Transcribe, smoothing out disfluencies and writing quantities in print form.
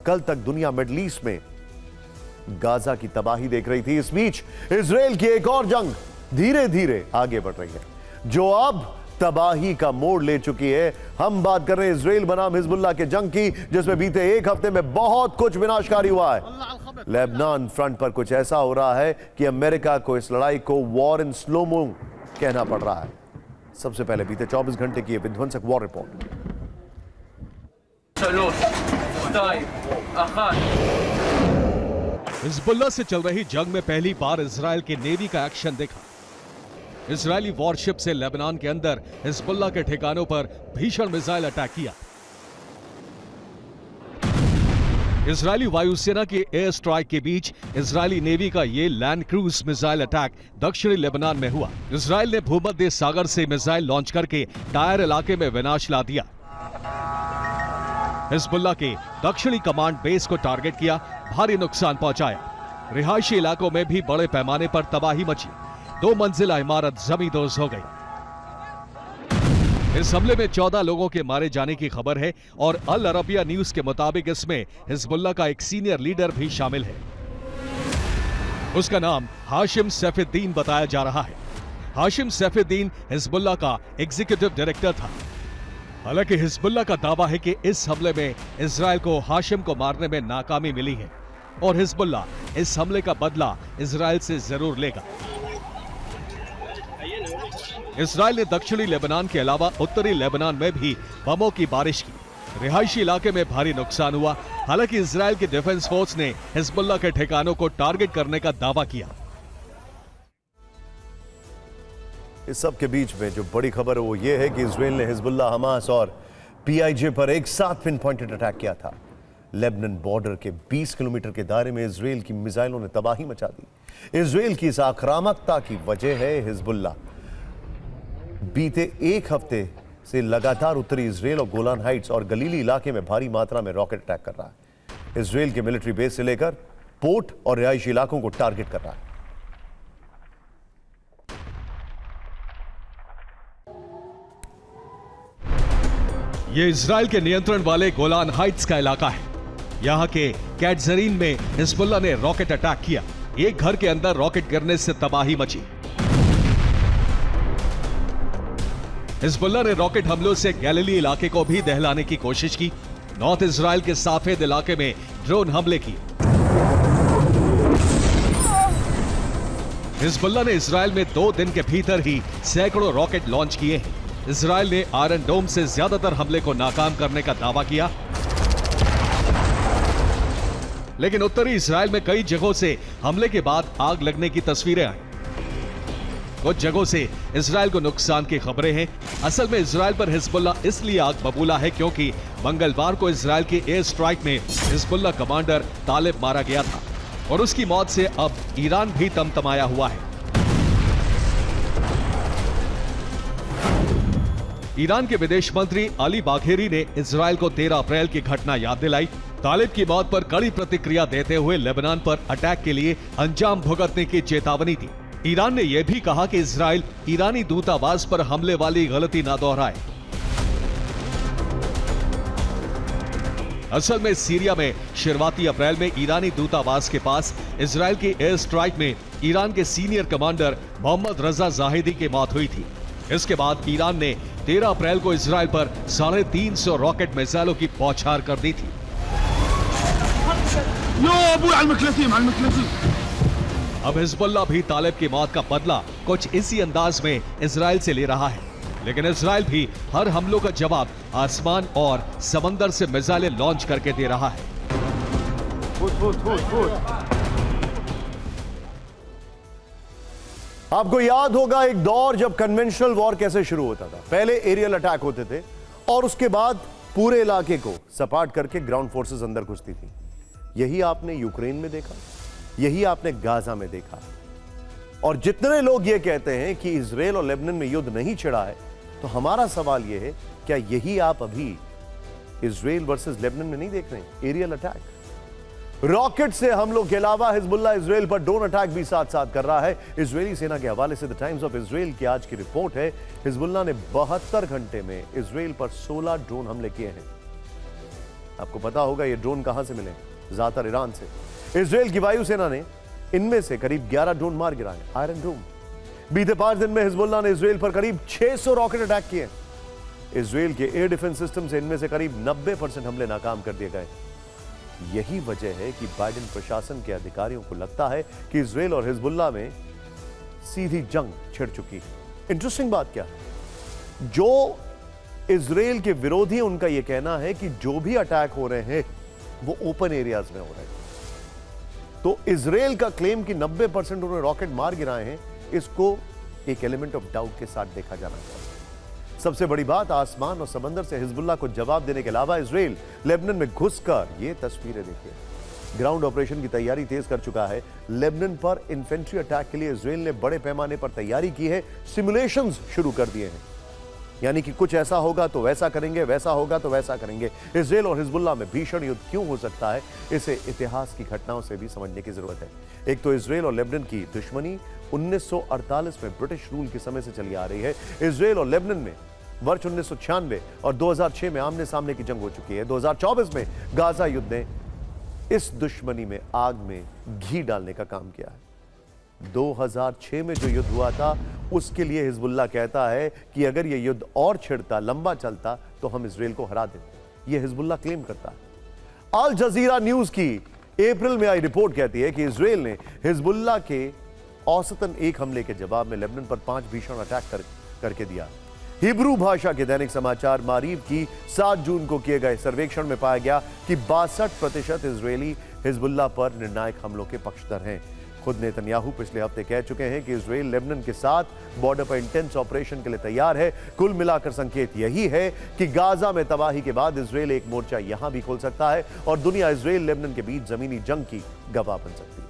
कल तक दुनिया मिडल ईस्ट में गाजा की तबाही देख रही थी। इस बीच इजराइल की एक और जंग धीरे धीरे आगे बढ़ रही है, जो अब तबाही का मोड़ ले चुकी है। हम बात कर रहे हैं इजराइल बनाम हिजबुल्लाह के जंग की, जिसमें बीते एक हफ्ते में बहुत कुछ विनाशकारी हुआ है। लेबनान फ्रंट पर कुछ ऐसा हो रहा है कि अमेरिका को इस लड़ाई को वॉर इन स्लोमो कहना पड़ रहा है। सबसे पहले बीते 24 घंटे की विध्वंसक वॉर रिपोर्ट। हिजबुल्लाह से चल रही जंग में पहली बार इजराइल के नेवी का एक्शन देखा। इजरायली वॉरशिप से लेबनान के अंदर हिजबुल्लाह के ठिकानों पर भीषण मिसाइल अटैक किया। इजरायली वायुसेना के एयर स्ट्राइक के बीच इजरायली नेवी का ये लैंड क्रूज मिसाइल अटैक दक्षिणी लेबनान में हुआ। इजराइल ने भूमध्य सागर से मिसाइल लॉन्च करके टायर इलाके में विनाश ला दिया। हिजबुल्लाह के दक्षिणी कमांड बेस को टारगेट किया, भारी नुकसान पहुंचाया। रिहायशी इलाकों में भी बड़े पैमाने पर तबाही मची। 2 मंजिला इमारत जमींदोज हो गई। इस हमले में 14 लोगों के मारे जाने की खबर है और अल अरबिया न्यूज के मुताबिक इसमें हिजबुल्लाह का एक सीनियर लीडर भी शामिल है। उसका नाम हाशिम सैफुद्दीन बताया जा रहा है। हाशिम सैफुद्दीन हिजबुल्लाह का एग्जीक्यूटिव डायरेक्टर था। हालांकि हिजबुल्लाह का दावा है कि इस हमले में इजराइल को हाशिम को मारने में नाकामी मिली है और हिजबुल्लाह इस हमले का बदला इजराइल से जरूर लेगा। इजराइल ने दक्षिणी लेबनान के अलावा उत्तरी लेबनान में भी बमों की बारिश की। रिहायशी इलाके में भारी नुकसान हुआ। हालांकि इजराइल की डिफेंस फोर्स ने हिजबुल्लाह के ठिकानों को टारगेट करने का दावा किया। इस सब के बीच में जो बड़ी खबर है वो ये है कि इजराइल ने हिजबुल्लाह, हमास और पीआईजे पर एक साथ पिन पॉइंटेड अटैक किया था। लेबनान बॉर्डर के 20 किलोमीटर के दायरे में इजराइल की मिसाइलों ने तबाही मचा दी। इजराइल की इस आक्रामकता की वजह है हिजबुल्लाह बीते एक हफ्ते से लगातार उत्तरी इजराइल और गोलान हाइट्स और गलीली इलाके में भारी मात्रा में रॉकेट अटैक कर रहा है। इजराइल के मिलिट्री बेस से लेकर पोर्ट और रिहायशी इलाकों को टारगेट कर रहा है। ये इजराइल के नियंत्रण वाले गोलान हाइट्स का इलाका है। यहां के कैटजरीन में हिजबुल्लाह ने रॉकेट अटैक किया। एक घर के अंदर रॉकेट गिरने से तबाही मची। हिजबुल्लाह ने रॉकेट हमलों से गैलिली इलाके को भी दहलाने की कोशिश की। नॉर्थ इजराइल के साफेद इलाके में ड्रोन हमले किए। हिजबुल्लाह ने इजराइल में 2 दिन के भीतर ही सैकड़ों रॉकेट लॉन्च किए हैं। इजराइल ने आयरन डोम से ज्यादातर हमले को नाकाम करने का दावा किया, लेकिन उत्तरी इजराइल में कई जगहों से हमले के बाद आग लगने की तस्वीरें आई। कुछ जगहों से इजराइल को नुकसान की खबरें हैं। असल में इजराइल पर हिजबुल्लाह इसलिए आग बबूला है क्योंकि मंगलवार को इजराइल के एयर स्ट्राइक में हिजबुल्लाह कमांडर तालिब मारा गया था और उसकी मौत से अब ईरान भी तमतमाया हुआ है। ईरान के विदेश मंत्री अली बाघेरी ने इजराइल को 13 अप्रैल की घटना याद दिलाई। तालिब की मौत पर कड़ी प्रतिक्रिया देते हुए लेबनान पर अटैक के लिए अंजाम भुगतने की चेतावनी दी। ईरान ने यह भी कहा कि इजराइल ईरानी दूतावास पर हमले वाली गलती ना दोहराए। असल में सीरिया में शुरुआती अप्रैल में ईरानी दूतावास के पास इजराइल के एयर स्ट्राइक में ईरान के सीनियर कमांडर मोहम्मद रजा जाहिदी की मौत हुई थी। इसके बाद ईरान ने 13 अप्रैल को इजराइल पर 350 रॉकेट मिसाइलों की बौछार कर दी थी। अब हिजबुल्लाह भी तालिब की मौत का बदला कुछ इसी अंदाज में इजराइल से ले रहा है, लेकिन इजराइल भी हर हमलों का जवाब आसमान और समंदर से मिसाइलें लॉन्च करके दे रहा है। आपको याद होगा एक दौर जब कन्वेंशनल वॉर कैसे शुरू होता था। पहले एरियल अटैक होते थे और उसके बाद पूरे इलाके को सपाट करके ग्राउंड फोर्सेस अंदर घुसती थी। यही आपने यूक्रेन में देखा, यही आपने गाजा में देखा। और जितने लोग ये कहते हैं कि इजराइल और लेबनान में युद्ध नहीं छिड़ा है, तो हमारा सवाल यह है, क्या यही आप अभी इजराइल वर्सेस लेबनान में नहीं देख रहे हैं? एरियल अटैक, रॉकेट से हमलों के अलावा हिजबुल्लाह इजराइल पर ड्रोन अटैक भी साथ साथ कर रहा है। इजरायली सेना के हवाले से द टाइम्स ऑफ इजराइल की आज की रिपोर्ट है, हिजबुल्लाह ने 72 घंटे में इजराइल पर 16 ड्रोन हमले किए हैं। आपको पता होगा ये ड्रोन कहां से मिले, ज्यादातर ईरान से। इजराइल की वायुसेना ने इनमें से करीब 11 ड्रोन मार गिराए। आयरन डोम। बीते 5 दिन में हिजबुल्लाह ने इजराइल पर करीब 600 रॉकेट अटैक किए। इजराइल के एयर डिफेंस सिस्टम से इनमें से करीब 90% हमले नाकाम कर दिए गए। यही वजह है कि बाइडेन प्रशासन के अधिकारियों को लगता है कि इजराइल और हिजबुल्लाह में सीधी जंग छिड़ चुकी है। इंटरेस्टिंग बात क्या है, जो इजराइल के विरोधी हैं, उनका यह कहना है कि जो भी अटैक हो रहे हैं वो ओपन एरियाज में हो रहे हैं। तो इजराइल का क्लेम कि 90% उन्होंने रॉकेट मार गिराए हैं, इसको एक एलिमेंट ऑफ डाउट के साथ देखा जाना चाहिए। सबसे बड़ी बात, आसमान और समंदर से हिजबुल्लाह को जवाब देने के अलावा इजराइल लेबनान में घुसकर ये तस्वीरें देखिए, ग्राउंड ऑपरेशन की तैयारी तेज कर चुका है। लेबनान पर इन्फेंट्री अटैक के लिए इजराइल ने बड़े पैमाने पर तैयारी की है, सिमुलेशंस शुरू कर दिए हैं। यानी कि कुछ ऐसा होगा तो वैसा करेंगे, वैसा होगा तो वैसा करेंगे। इजराइल और हिजबुल्लाह में भीषण युद्ध क्यों हो सकता है, इसे इतिहास की घटनाओं से भी समझने की जरूरत है। एक तो इजराइल और लेबनान की दुश्मनी 1948 में ब्रिटिश रूल के समय से चली आ रही है। इजराइल और लेबनान में वर्ष 1996 और 2006 में आमने सामने की जंग हो चुकी है। 2024 में गाजा युद्ध ने इस दुश्मनी में आग में घी डालने का काम किया है। 2006 में जो युद्ध हुआ था, उसके लिए हिजबुल्लाह कहता है कि अगर यह युद्ध और छिड़ता, लंबा चलता, तो हम इजराइल को हरा देते। यह हिजबुल्लाह क्लेम करता है। अल जजीरा न्यूज की अप्रैल में आई रिपोर्ट कहती है कि इजराइल ने हिजबुल्लाह के औसतन एक हमले के जवाब में लेबनान पर 5 भीषण अटैक करके दिया। हिब्रू भाषा के दैनिक समाचार मारीफ की 7 जून को किए गए सर्वेक्षण में पाया गया कि 62% इजरायली हिजबुल्लाह पर निर्णायक हमलों के पक्षधर हैं। खुद नेतन्याहू पिछले हफ्ते कह चुके हैं कि इजराइल लेबनान के साथ बॉर्डर पर इंटेंस ऑपरेशन के लिए तैयार है। कुल मिलाकर संकेत यही है कि गाजा में तबाही के बाद इजराइल एक मोर्चा यहां भी खोल सकता है और दुनिया इजराइल लेबनान के बीच जमीनी जंग की गवाह बन सकती है।